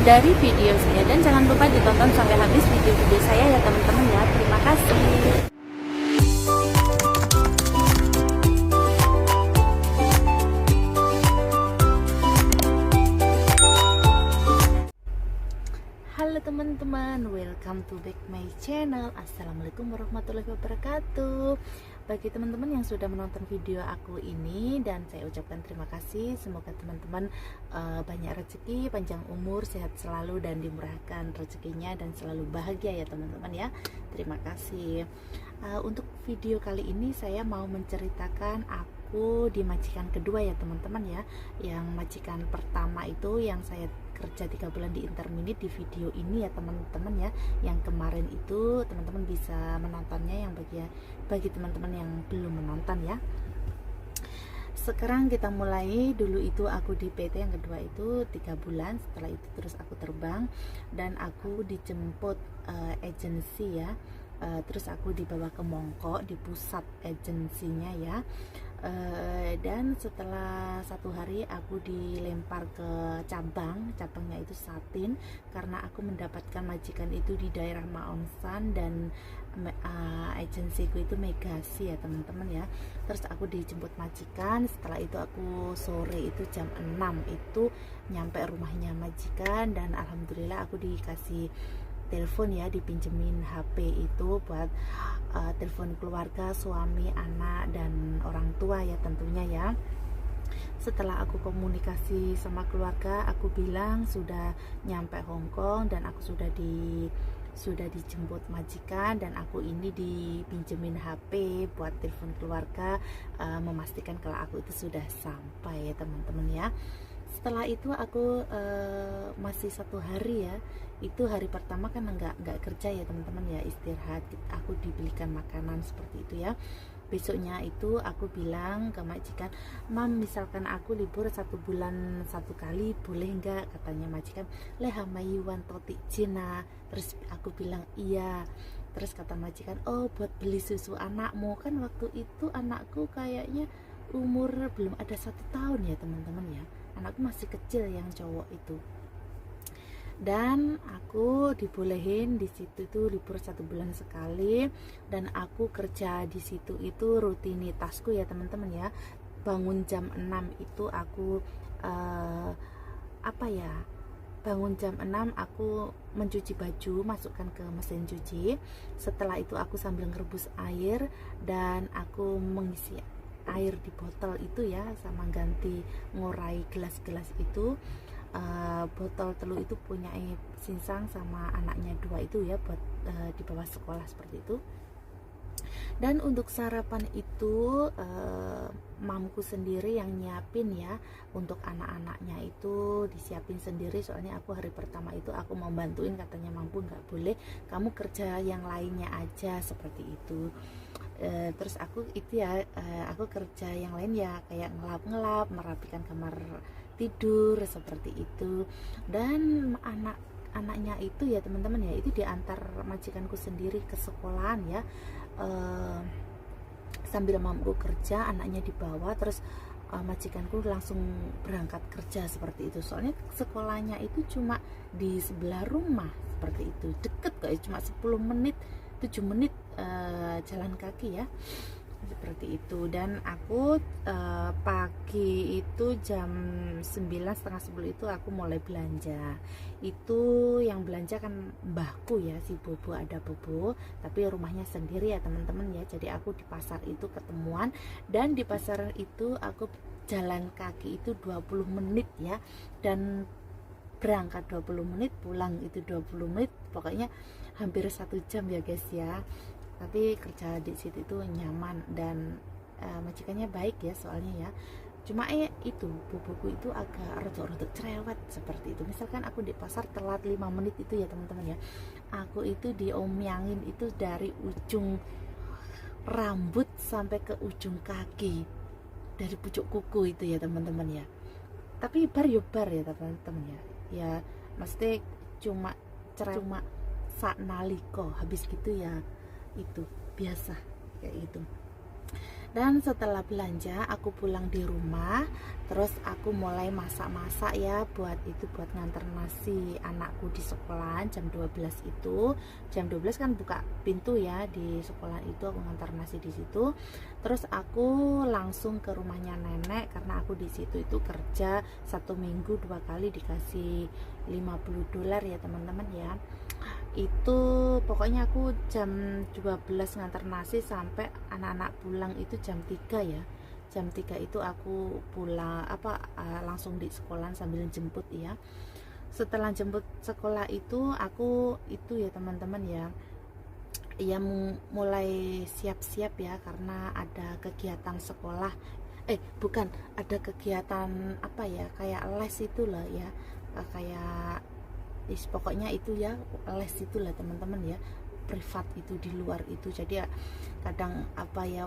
dari video saya, dan jangan lupa ditonton sampai habis video-video saya ya teman-teman ya. Terima kasih. Halo teman-teman, welcome to back my channel. Assalamualaikum warahmatullahi wabarakatuh. Bagi teman-teman yang sudah menonton video aku ini, dan saya ucapkan terima kasih. Semoga teman-teman banyak rezeki, panjang umur, sehat selalu, dan dimurahkan rezekinya, dan selalu bahagia ya teman-teman ya. Terima kasih. Untuk video kali ini saya mau menceritakan aku di majikan kedua ya teman-teman ya. Yang majikan pertama itu yang saya kerja 3 bulan di Interminit di video ini ya teman-teman ya. Yang kemarin itu teman-teman bisa menontonnya, yang bagi teman-teman yang belum menonton ya. Sekarang kita mulai. Dulu itu aku di PT yang kedua itu 3 bulan, setelah itu terus aku terbang dan aku dijemput agensi ya. Terus aku dibawa ke Mongko di pusat agensinya ya. Dan setelah 1 hari aku dilempar ke cabangnya itu Satin, karena aku mendapatkan majikan itu di daerah Maonsan dan agensiku itu Megasi ya teman-teman ya. Terus aku dijemput majikan, setelah itu aku sore itu jam 6 itu nyampe rumahnya majikan, dan alhamdulillah aku dikasih telepon ya, dipinjemin HP itu buat telepon keluarga, suami, anak, dan orang tua ya tentunya ya. Setelah aku komunikasi sama keluarga, aku bilang sudah nyampe Hong Kong dan aku sudah dijemput majikan, dan aku ini dipinjemin HP buat telepon keluarga, memastikan kalau aku itu sudah sampai ya teman-teman ya. Setelah itu aku masih 1 hari ya. Itu hari pertama kan nggak kerja ya teman-teman ya, istirahat. Aku dibelikan makanan seperti itu ya. Besoknya itu aku bilang ke majikan, "Mam, misalkan aku libur 1 bulan 1 kali boleh nggak?" Katanya majikan, "Lehamayuan toti jina." Terus aku bilang iya. Terus kata majikan, "Oh, buat beli susu anakmu." Kan waktu itu anakku kayaknya umur belum ada 1 tahun ya teman-teman ya. Anakku masih kecil yang cowok itu. Dan aku dibolehin di situ itu libur 1 bulan sekali, dan aku kerja di situ itu rutinitasku ya teman-teman ya. Bangun jam 6 itu aku bangun jam 6 aku mencuci baju, masukkan ke mesin cuci. Setelah itu aku sambil ngerebus air, dan aku mengisi air di botol itu ya, sama ganti ngurai gelas-gelas itu. Botol telu itu punya Sinsang sama anaknya 2 itu ya, buat dibawa sekolah seperti itu. Dan untuk sarapan itu mamku sendiri yang nyiapin ya. Untuk anak-anaknya itu disiapin sendiri, soalnya aku hari pertama itu aku mau bantuin, katanya mampu nggak boleh, kamu kerja yang lainnya aja seperti itu. Terus aku itu ya, aku kerja yang lain ya, kayak ngelap-ngelap, merapikan kamar tidur seperti itu. Dan anaknya itu ya teman-teman ya, itu diantar majikanku sendiri ke sekolahan ya. Sambil mampu kerja, anaknya dibawa, terus majikanku langsung berangkat kerja seperti itu. Soalnya sekolahnya itu cuma di sebelah rumah seperti itu, deket kok, cuma 10 menit 7 menit jalan kaki ya seperti itu. Dan aku pagi itu jam 9, setengah 10 itu aku mulai belanja. Itu yang belanja kan mbahku ya, si Bobo, ada Bobo, tapi rumahnya sendiri ya teman-teman ya. Jadi aku di pasar itu ketemuan, dan di pasar itu aku jalan kaki itu 20 menit ya, dan berangkat 20 menit, pulang itu 20 menit, pokoknya hampir 1 jam ya guys ya. Tapi kerja di situ itu nyaman, dan majikannya baik ya soalnya ya. Cuma itu bubuku itu agak rotok-rotok cerewet seperti itu. Misalkan aku di pasar telat 5 menit itu ya teman-teman ya, aku itu diomyangin itu dari ujung rambut sampai ke ujung kaki, dari pucuk kuku itu ya teman-teman ya. Tapi bar ya teman-teman ya. Ya mesti cuma sak naliko, habis gitu ya itu biasa kayak gitu. Dan setelah belanja aku pulang di rumah, terus aku mulai masak-masak ya, buat nganter nasi anakku di sekolah jam 12 itu. Jam 12 kan buka pintu ya di sekolah itu, aku ngantar nasi di situ. Terus aku langsung ke rumahnya nenek karena aku di situ itu kerja 1 minggu 2 kali dikasih $50 ya teman-teman ya. Itu pokoknya aku jam 12 ngantar nasi sampai anak-anak pulang itu jam 3 ya. Jam 3 itu aku pulang langsung di sekolah sambil jemput ya. Setelah jemput sekolah itu aku itu ya teman-teman ya, mulai siap-siap ya karena ada kegiatan sekolah, bukan, ada kegiatan kayak les itulah ya, kayak pokoknya itu ya, les itulah teman-teman ya, privat itu di luar itu. Jadi ya kadang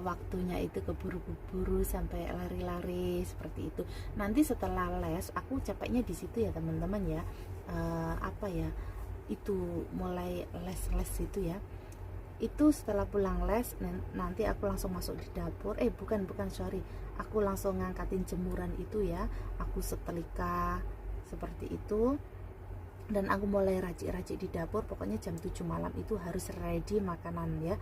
waktunya itu keburu-buru sampai lari-lari seperti itu. Nanti setelah les aku capeknya di situ ya teman-teman ya, itu mulai les itu ya. Itu setelah pulang les nanti aku langsung masuk di dapur, sorry, aku langsung ngangkatin jemuran itu ya, aku setrika seperti itu. Dan aku mulai racik-racik di dapur. Pokoknya jam 7 malam itu harus ready makanan ya,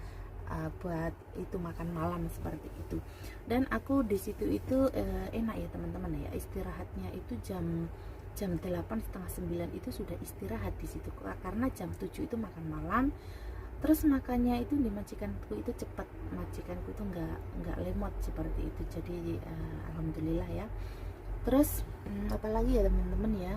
buat itu makan malam seperti itu. Dan aku di situ itu enak ya teman-teman ya, istirahatnya itu jam 8 setengah 9 itu sudah istirahat di situ karena jam 7 itu makan malam. Terus makannya itu di majikanku itu cepat, majikanku itu nggak lemot seperti itu. Jadi alhamdulillah ya. Terus apalagi ya teman-teman ya,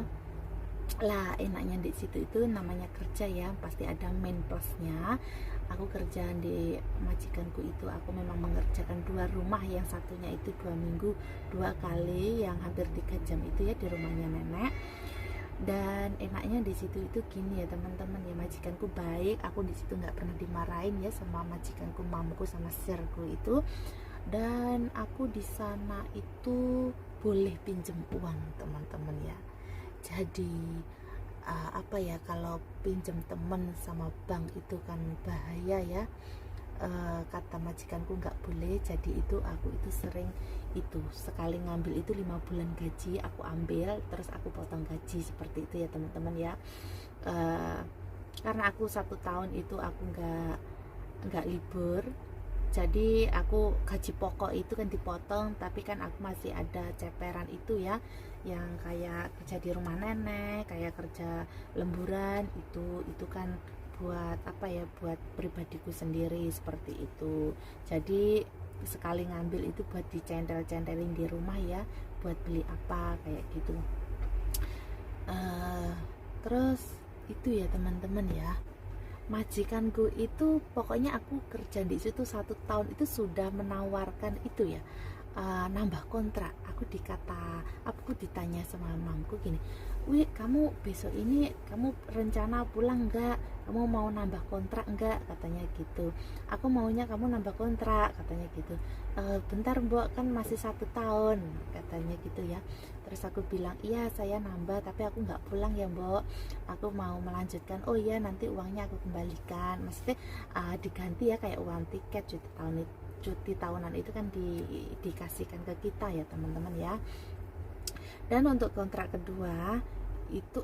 lah enaknya di situ itu namanya kerja ya, pasti ada main plusnya. Aku kerja di majikanku itu aku memang mengerjakan 2 rumah, yang satunya itu 2 minggu 2 kali yang hampir 3 jam itu ya di rumahnya nenek. Dan enaknya di situ itu gini ya teman-teman ya, majikanku baik, aku di situ nggak pernah dimarahin ya sama majikanku, mamku sama sirku itu. Dan aku di sana itu boleh pinjem uang teman-teman ya. Jadi kalau pinjam temen sama bank itu kan bahaya ya, kata majikanku nggak boleh. Jadi itu aku itu sering itu sekali ngambil itu 5 bulan gaji aku ambil, terus aku potong gaji seperti itu ya teman-teman ya. Karena aku 1 tahun itu aku nggak libur, jadi aku gaji pokok itu kan dipotong, tapi kan aku masih ada ceperan itu ya, yang kayak kerja di rumah nenek, kayak kerja lemburan itu kan buat buat pribadiku sendiri seperti itu. Jadi sekali ngambil itu buat dicendel-cendelin di rumah ya, buat beli apa kayak gitu. Terus itu ya teman-teman ya, majikanku itu pokoknya aku kerja di situ 1 tahun itu sudah menawarkan itu ya, nambah kontrak. Aku ditanya sama mamku gini, "Wih, kamu besok ini kamu rencana pulang enggak? Kamu mau nambah kontrak enggak?" katanya gitu. "Aku maunya kamu nambah kontrak," katanya gitu. "Bentar Mbok, kan masih 1 tahun," katanya gitu ya. Terus aku bilang, "Iya saya nambah, tapi aku nggak pulang ya Mbok, aku mau melanjutkan." "Oh iya, nanti uangnya aku kembalikan." Maksudnya diganti ya, kayak uang tiket cuti tahunan itu kan dikasihkan ke kita ya teman-teman ya. Dan untuk kontrak kedua itu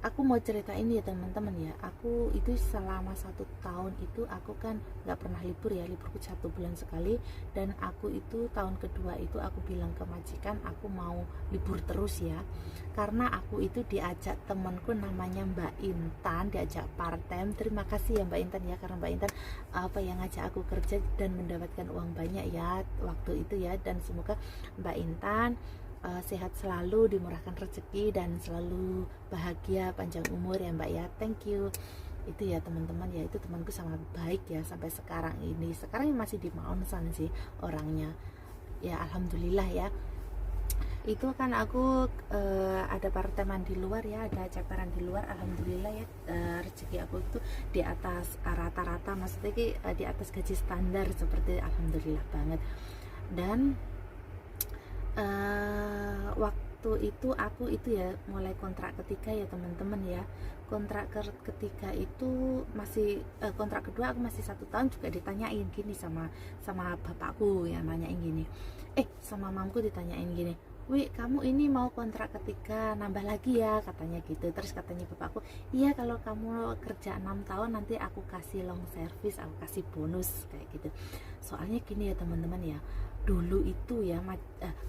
aku mau cerita ini ya teman-teman ya, aku itu selama 1 tahun itu aku kan nggak pernah libur ya, liburku 1 bulan sekali. Dan aku itu tahun kedua itu aku bilang ke majikan aku mau libur terus ya, karena aku itu diajak temanku namanya Mbak Intan, diajak part time. Terima kasih ya Mbak Intan ya, karena Mbak Intan yang ngajak aku kerja dan mendapatkan uang banyak ya waktu itu ya. Dan semoga Mbak Intan sehat selalu, dimurahkan rezeki dan selalu bahagia panjang umur ya Mbak ya. Thank you. Itu ya teman-teman ya, itu temanku sangat baik ya sampai sekarang ini. Sekarang masih di Maonsan sih orangnya ya, alhamdulillah ya. Itu kan aku ada part-time di luar ya, ada ceperan di luar, alhamdulillah ya. Rezeki aku itu di atas rata-rata, maksudnya di atas gaji standar seperti, alhamdulillah banget. Dan waktu itu aku itu ya mulai kontrak ketiga ya teman-teman ya. Ketiga itu masih kontrak kedua aku masih 1 tahun, juga ditanyain gini sama bapakku yang nanyain gini, sama mamku ditanyain gini, Wi, kamu ini mau kontrak ketiga nambah lagi ya, katanya gitu. Terus katanya bapakku, iya kalau kamu kerja 6 tahun nanti aku kasih long service, aku kasih bonus kayak gitu. Soalnya gini ya teman-teman ya, dulu itu ya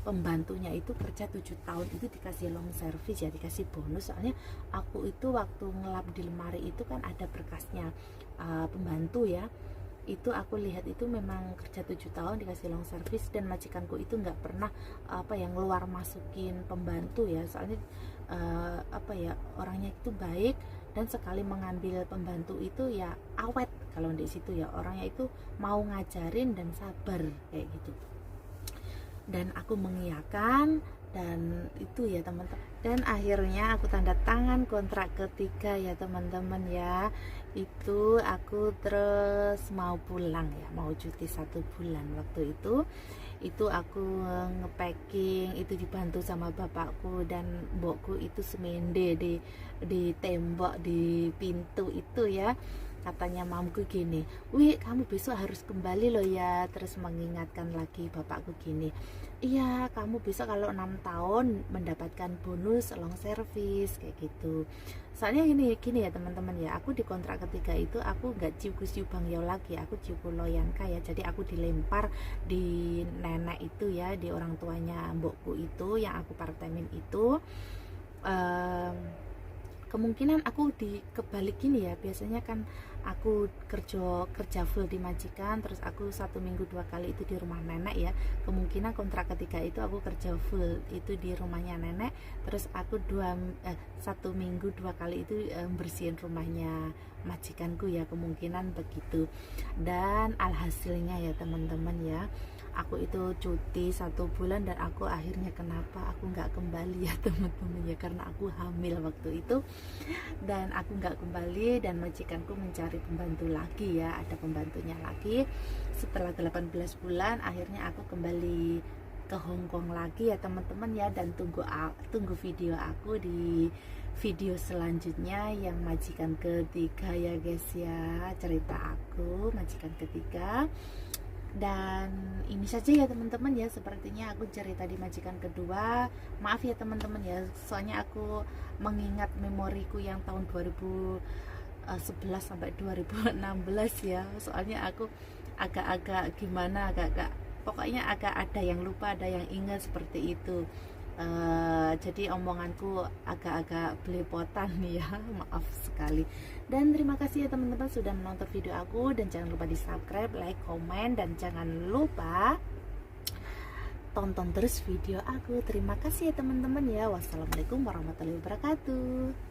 pembantunya itu kerja 7 tahun itu dikasih long service ya, dikasih bonus. Soalnya aku itu waktu ngelap di lemari itu kan ada berkasnya pembantu ya, itu aku lihat itu memang kerja 7 tahun dikasih long service, dan majikanku itu nggak pernah yang ngeluar masukin pembantu ya. Soalnya orangnya itu baik, dan sekali mengambil pembantu itu ya awet kalau di situ ya, orangnya itu mau ngajarin dan sabar kayak gitu. Dan aku mengiyakan, dan itu ya teman-teman, dan akhirnya aku tanda tangan kontrak ketiga ya teman-teman ya. Itu aku terus mau pulang ya, mau cuti 1 bulan. Waktu itu aku ngepacking, itu dibantu sama bapakku dan mbokku, itu semende di tembok, di pintu itu ya. Katanya mamku gini, Wi, kamu besok harus kembali loh ya. Terus mengingatkan lagi bapakku gini, iya kamu besok kalau 6 tahun mendapatkan bonus long service kayak gitu. Soalnya gini ya teman-teman ya, aku di kontrak ketiga itu aku nggak ciu Bang Yao lagi, aku ciu Loyanka ya. Jadi aku dilempar di nenek itu ya, di orang tuanya mbokku itu yang aku part-timein itu. Kemungkinan aku kebalik gini ya, biasanya kan aku kerja full di majikan, terus aku 1 minggu 2 kali itu di rumah nenek ya. Kemungkinan kontrak ketiga itu aku kerja full itu di rumahnya nenek, terus aku 1 minggu 2 kali itu bersihin rumahnya majikanku ya, kemungkinan begitu. Dan alhasilnya ya teman-teman ya, aku itu cuti 1 bulan, dan aku akhirnya kenapa aku nggak kembali ya teman-teman ya, karena aku hamil waktu itu, dan aku nggak kembali, dan majikanku mencari pembantu lagi ya, ada pembantunya lagi. Setelah 18 bulan akhirnya aku kembali ke Hong Kong lagi ya teman-teman ya. Dan tunggu video aku di video selanjutnya yang majikan ketiga ya guys ya, cerita aku majikan ketiga. Dan ini saja ya teman-teman ya, sepertinya aku cerita di majikan kedua. Maaf ya teman-teman ya, soalnya aku mengingat memoriku yang tahun 2011 sampai 2016 ya. Soalnya aku agak-agak gimana, pokoknya agak ada yang lupa, ada yang ingat seperti itu. Jadi omonganku agak-agak belepotan ya, maaf sekali. Dan terima kasih ya teman-teman sudah menonton video aku, dan jangan lupa di subscribe, like, komen, dan jangan lupa tonton terus video aku. Terima kasih ya teman-teman ya. Wassalamualaikum warahmatullahi wabarakatuh.